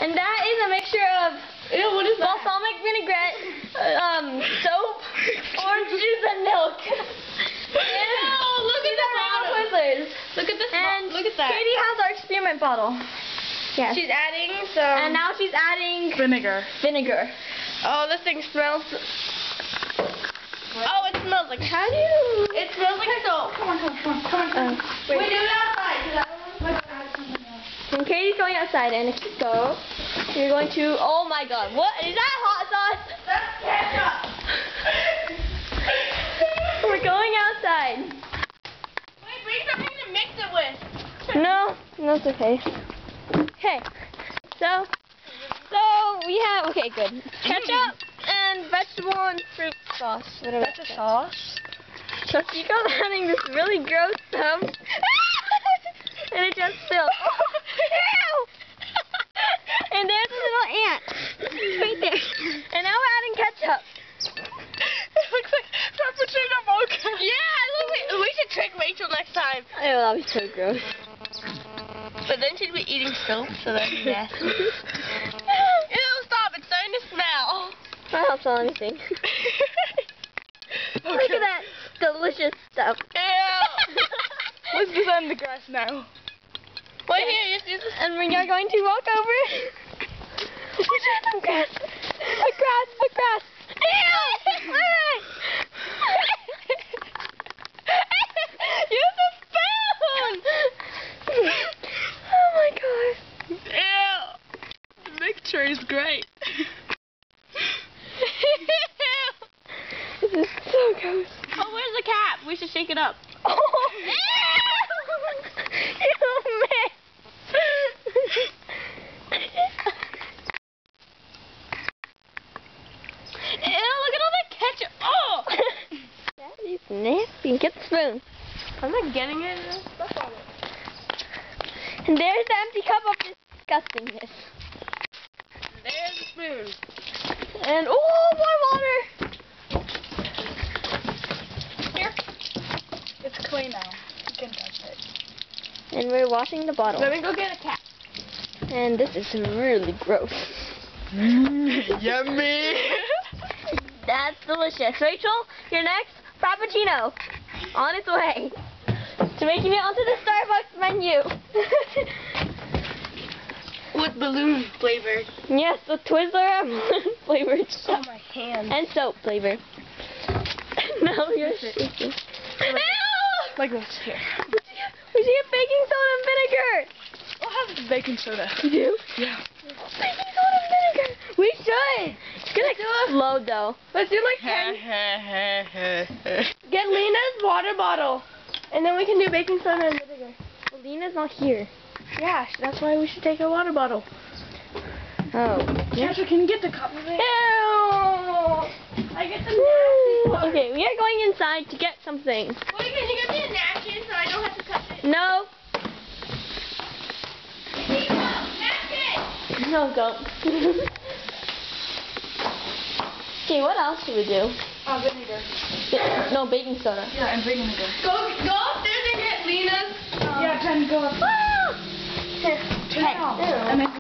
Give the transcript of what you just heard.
And that is a mixture of what is that? balsamic vinaigrette, soap, orange juice, and milk. Look at the bottle. Twizzlers. Look at this. And look at that. Katie has our experiment bottle. Yes. She's adding some. And now she's adding Vinegar. vinegar. Oh, this thing smells. Oh, it smells like. How do you? It smells like soap. Come on. Wait, do it outside because I don't want to add something else. And Katie's going outside, and so you're going to. Oh my God! What is that hot sauce? That's ketchup. We're going outside. Wait, bring something to mix it with. No, that's okay. Okay, so we have good ketchup and vegetable and fruit sauce. Whatever. That's a sauce. So she goes adding this really gross stuff, and it just spills. Ew! And there's a little ant right there. And now we're adding ketchup. It looks like Frappuccino mocha. Yeah, we should trick Rachel next time. Oh, that'll be so gross. But then she'd be eating soap, so that'd be nasty. Ew, stop, it's starting to smell. I don't smell anything. Look at that delicious stuff. Ew. Let's do that in the grass now. Wait, here, just use this. And we are going to walk over. We should have some grass. The grass. Ew! Use the spoon! Oh my God. Ew. The mixture is great. This is so gross. Oh, where's the cap? We should shake it up. Oh! Ew! You missed! Ew, look at all that ketchup. Oh! That is nasty. Get the spoon. I'm not getting it. There's stuff on it. And there's the empty cup of disgustingness. There's the spoon. And oh, more water! Here. It's clean now. You can touch it. And we're washing the bottle. Let me go get a cap. And this is really gross. Yummy. That's delicious. Rachel, you're next. Frappuccino. On its way. To making it onto the Starbucks menu. With balloon flavored. Yes, with Twizzler and balloon flavored. Oh, my hand. And soap flavor. No, you're shaking. Like this here. We should get baking soda and vinegar. I'll have baking soda. You do? Yeah. Baking soda and vinegar. We should. It's gonna explode though. Let's do like 10. Get Lena's water bottle. And then we can do baking soda and vinegar. Well, Lena's not here. Yeah, that's why we should take a water bottle. Oh. Catcher, can you get the cup of it? Ew! I get the nasty part. Okay, we are going inside to get something. Wait, can you get me a napkin so I don't have to touch it? No. Napkin! No, don't. Okay, what else should we do? Vinegar. No, baking soda. Yeah, and vinegar. Go upstairs and get Lena's. Yeah, Jen, go up. Ah! Turn it off. And then